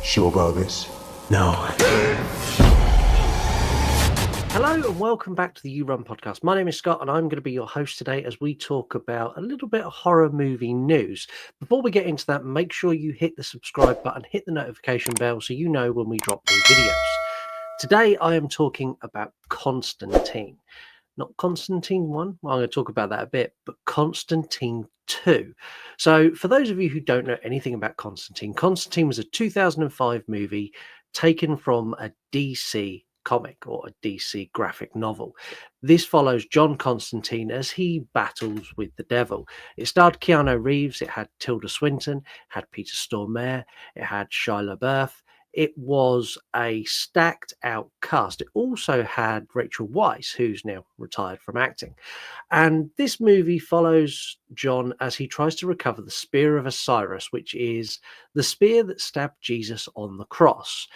Sure about this? No. Hello and welcome back to the You Run podcast. My name is Scott and I'm going to be your host today as we talk about a little bit of horror movie news. Before we get into that, make sure you hit the subscribe button, hit the notification bell so you know when we drop new videos. Today I am talking about Constantine. Not Constantine 1, well, I'm going to talk about that a bit, but Constantine 2. So for those of you who don't know anything about Constantine, Constantine was a 2005 movie taken from a DC comic or a DC graphic novel. This follows John Constantine as he battles with the devil. It starred Keanu Reeves, it had Tilda Swinton, it had Peter Stormare, it had Shia LaBeouf. It was a stacked out cast. It also had Rachel Weisz, who's now retired from acting. And this movie follows John as he tries to recover the Spear of Osiris, which is the spear that stabbed Jesus on the cross.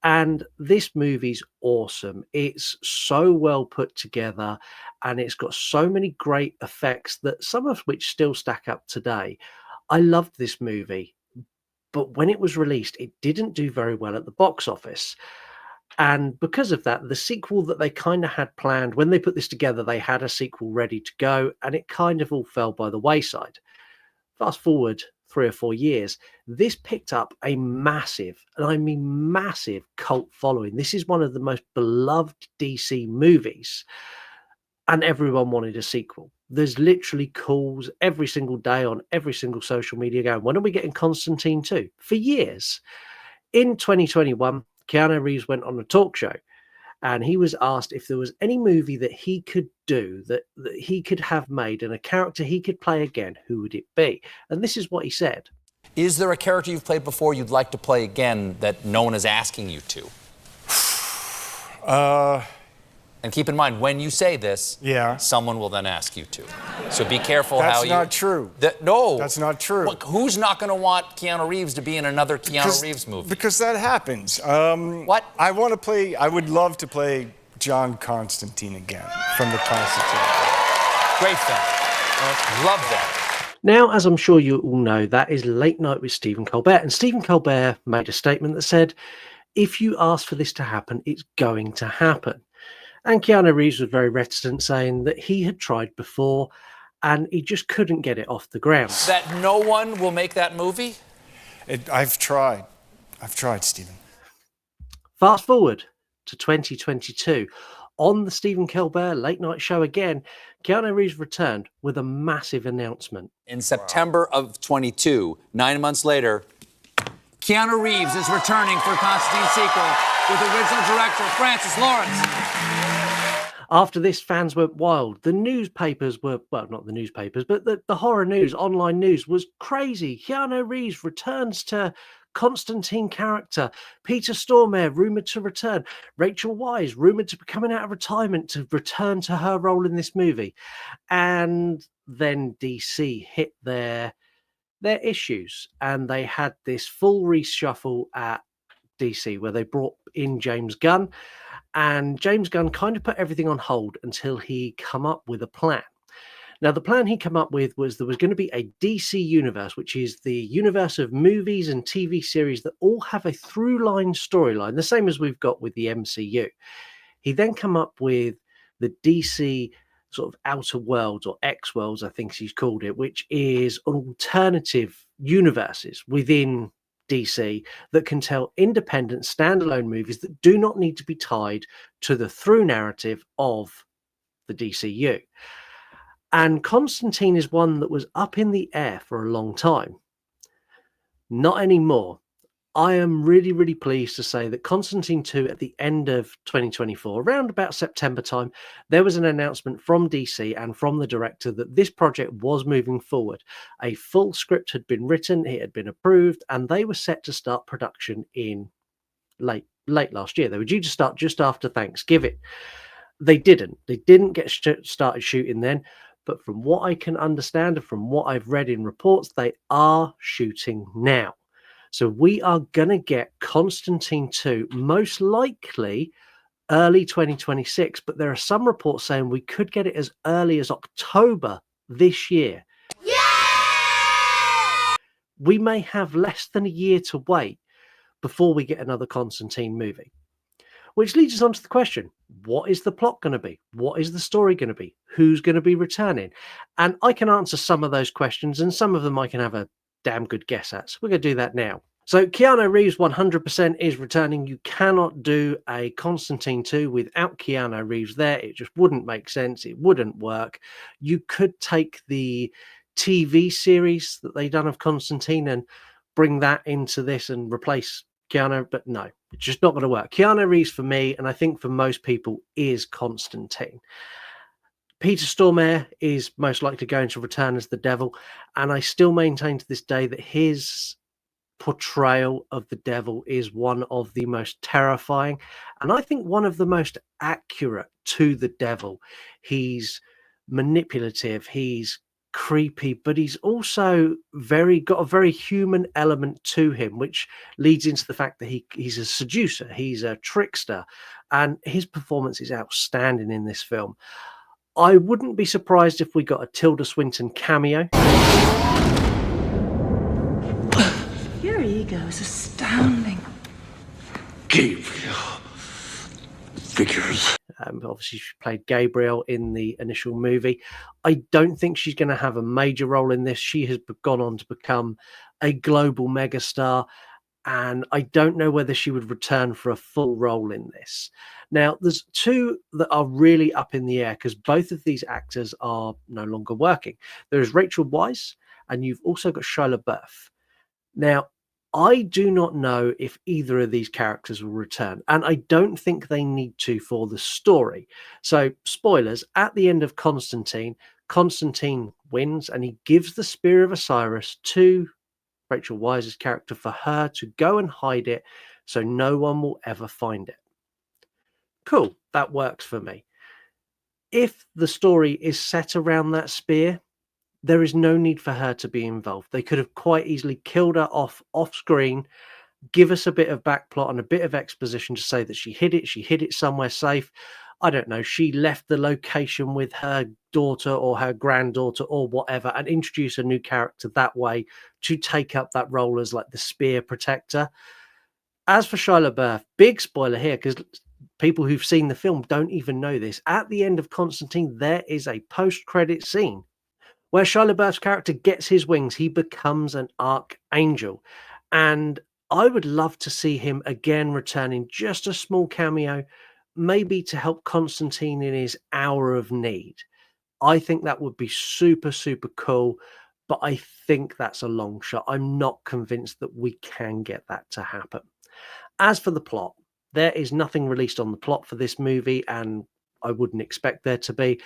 And this movie's awesome. It's so well put together and it's got so many great effects that some of which still stack up today. I loved this movie, but when it was released, it didn't do very well at the box office. And because of that, the sequel that they kind of had planned, when they put this together, they had a sequel ready to go and it kind of all fell by the wayside. Fast forward 3 or 4 years, this picked up a massive, and I mean massive, cult following. This is one of the most beloved DC movies, and everyone wanted a sequel. There's literally calls every single day on every single social media going, when are we getting Constantine 2? For years. In 2021, Keanu Reeves went on a talk show and he was asked if there was any movie that he could do that he could have made and a character he could play again, who would it be? And this is what he said. Is there a character you've played before you'd like to play again that no one is asking you to? And keep in mind, when you say this, someone will then ask you to. So be careful how you... That's not true. No. That's not true. Look, who's not going to want Keanu Reeves to be in another Keanu Reeves movie? Because that happens. What? I would love to play John Constantine again from the Constantine. Great film. Love that. Now, as I'm sure you all know, that is Late Night with Stephen Colbert. And Stephen Colbert made a statement that said, if you ask for this to happen, it's going to happen. And Keanu Reeves was very reticent, saying that he had tried before and he just couldn't get it off the ground. That no one will make that movie? I've tried, Stephen. Fast forward to 2022. On the Stephen Colbert Late Night Show again, Keanu Reeves returned with a massive announcement. In September of 22, 9 months later, Keanu Reeves is returning for Constantine sequel with original director Francis Lawrence. After this, fans went wild. The newspapers were, well, not the newspapers, but the horror news, online news was crazy. Keanu Reeves returns to Constantine character. Peter Stormare rumoured to return. Rachel Weisz rumoured to be coming out of retirement to return to her role in this movie. And then DC hit their issues and they had this full reshuffle at DC where they brought in James Gunn. And James Gunn kind of put everything on hold until he come up with a plan. Now, the plan he came up with was there was going to be a DC universe, which is the universe of movies and TV series that all have a through-line storyline, the same as we've got with the MCU. He then come up with the DC sort of outer worlds, or X worlds, I think he's called it, which is alternative universes within DC that can tell independent standalone movies that do not need to be tied to the through narrative of the DCU. And Constantine is one that was up in the air for a long time. Not anymore. I am really, really pleased to say that Constantine 2 at the end of 2024, around about September time, there was an announcement from DC and from the director that this project was moving forward. A full script had been written, it had been approved, and they were set to start production in late last year. They were due to start just after Thanksgiving. They didn't get started shooting then, but from what I can understand and from what I've read in reports, they are shooting now. So we are going to get Constantine 2 most likely early 2026, but there are some reports saying we could get it as early as October this year. Yeah! We may have less than a year to wait, before we get another Constantine movie. Which leads us on to the question, what is the plot going to be? What is the story going to be? Who's going to be returning? And I can answer some of those questions, and some of them I can have a damn good guess at. So we're going to do that now. So Keanu Reeves 100% is returning. You cannot do a Constantine 2 without Keanu Reeves there. It just wouldn't make sense. It wouldn't work. You could take the TV series that they've done of Constantine and bring that into this and replace Keanu, but no, it's just not going to work. Keanu Reeves for me, and I think for most people, is Constantine. Peter Stormare is most likely going to return as the devil, and I still maintain to this day that his portrayal of the devil is one of the most terrifying, and I think one of the most accurate to the devil. He's manipulative, he's creepy, but he's also got a very human element to him, which leads into the fact that he's a seducer, he's a trickster, and his performance is outstanding in this film. I wouldn't be surprised if we got a Tilda Swinton cameo. Your ego is astounding. Gabriel. Figures. Obviously, she played Gabriel in the initial movie. I don't think she's going to have a major role in this. She has gone on to become a global megastar, and I don't know whether she would return for a full role in this. Now, there's two that are really up in the air because both of these actors are no longer working. There's Rachel Weisz, and you've also got Shia LaBeouf. Now, I do not know if either of these characters will return, and I don't think they need to for the story. So, spoilers, at the end of Constantine, Constantine wins and he gives the Spear of Osiris to Rachel Weisz's character for her to go and hide it so no one will ever find it. Cool, that works for me. If the story is set around that spear, there is no need for her to be involved. They could have quite easily killed her off screen, give us a bit of backplot and a bit of exposition to say that she hid it somewhere safe. I don't know, she left the location with her daughter or her granddaughter or whatever, and introduce a new character that way to take up that role as like the spear protector. As for Shia LaBeouf, big spoiler here, because people who've seen the film don't even know this. At the end of Constantine, there is a post-credit scene where Shia LaBeouf's character gets his wings. He becomes an archangel. And I would love to see him again returning, just a small cameo, maybe to help Constantine in his hour of need. I think that would be super, super cool, but I think that's a long shot. I'm not convinced that we can get that to happen. As for the plot, there is nothing released on the plot for this movie, and I wouldn't expect there to be.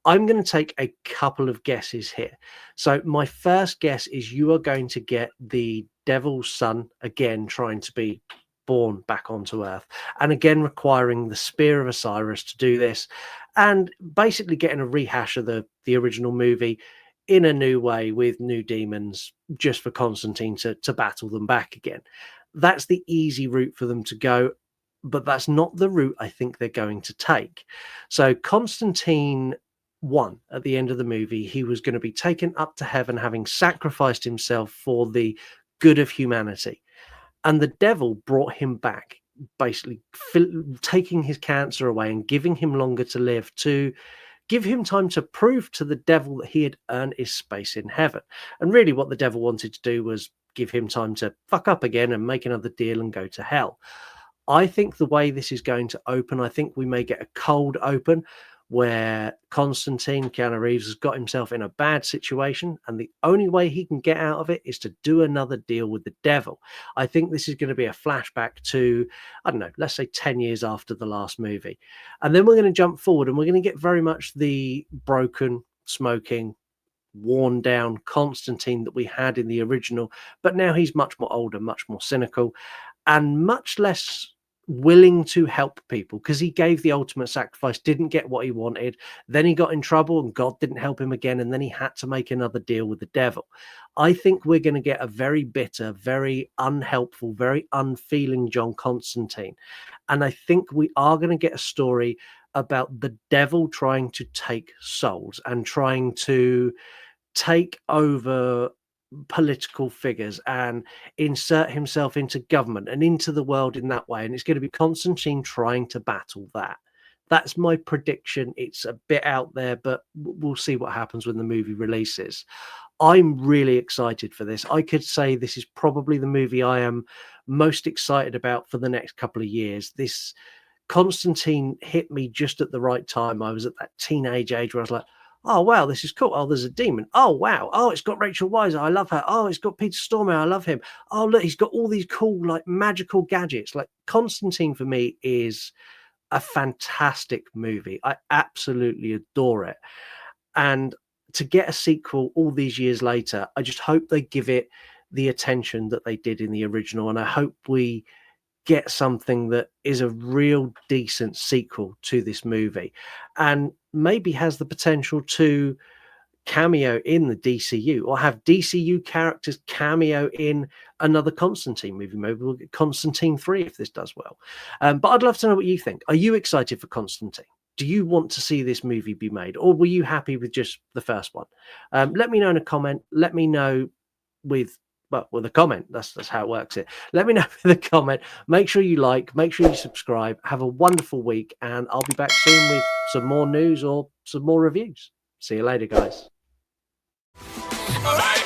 I'm going to take a couple of guesses here. So my first guess is you are going to get the devil's son again trying to be born back onto Earth, and again requiring the Spear of Osiris to do this, and basically getting a rehash of the original movie in a new way with new demons, just for Constantine to battle them back again. That's the easy route for them to go, but that's not the route I think they're going to take. So Constantine won at the end of the movie. He was going to be taken up to heaven, having sacrificed himself for the good of humanity. And the devil brought him back, basically taking his cancer away and giving him longer to live, to give him time to prove to the devil that he had earned his space in heaven. And really what the devil wanted to do was give him time to fuck up again and make another deal and go to hell. I think the way this is going to open, I think we may get a cold open where Constantine, Keanu Reeves, has got himself in a bad situation, and the only way he can get out of it is to do another deal with the devil. I think this is going to be a flashback to, I don't know, let's say 10 years after the last movie. And then we're going to jump forward and we're going to get very much the broken, smoking, worn down Constantine that we had in the original, but now he's much more older, much more cynical, and much less willing to help people, because he gave the ultimate sacrifice, didn't get what he wanted, then he got in trouble and God didn't help him again, and then he had to make another deal with the devil. I think we're going to get a very bitter, very unhelpful, very unfeeling John Constantine, and I think we are going to get a story about the devil trying to take souls and trying to take over political figures and insert himself into government and into the world in that way. And it's going to be Constantine trying to battle that. That's my prediction. It's a bit out there, but we'll see what happens when the movie releases. I'm really excited for this. I could say this is probably the movie I am most excited about for the next couple of years. This Constantine hit me just at the right time. I was at that teenage age where I was like, oh, wow, this is cool. Oh, there's a demon. Oh, wow. Oh, it's got Rachel Weisz. I love her. Oh, it's got Peter Stormare. I love him. Oh, look, he's got all these cool, like, magical gadgets. Like, Constantine for me is a fantastic movie. I absolutely adore it. And to get a sequel all these years later, I just hope they give it the attention that they did in the original. And I hope we get something that is a real decent sequel to this movie and maybe has the potential to cameo in the DCU or have DCU characters cameo in another Constantine movie. Maybe we'll get Constantine 3 if this does well. But I'd love to know what you think. Are you excited for Constantine? Do you want to see this movie be made, or were you happy with just the first one? Let me know in a comment. Let me know with a comment. That's how it works. Let me know with a comment. Make sure you like, make sure you subscribe. Have a wonderful week, and I'll be back soon with some more news or some more reviews. See you later, guys. Right.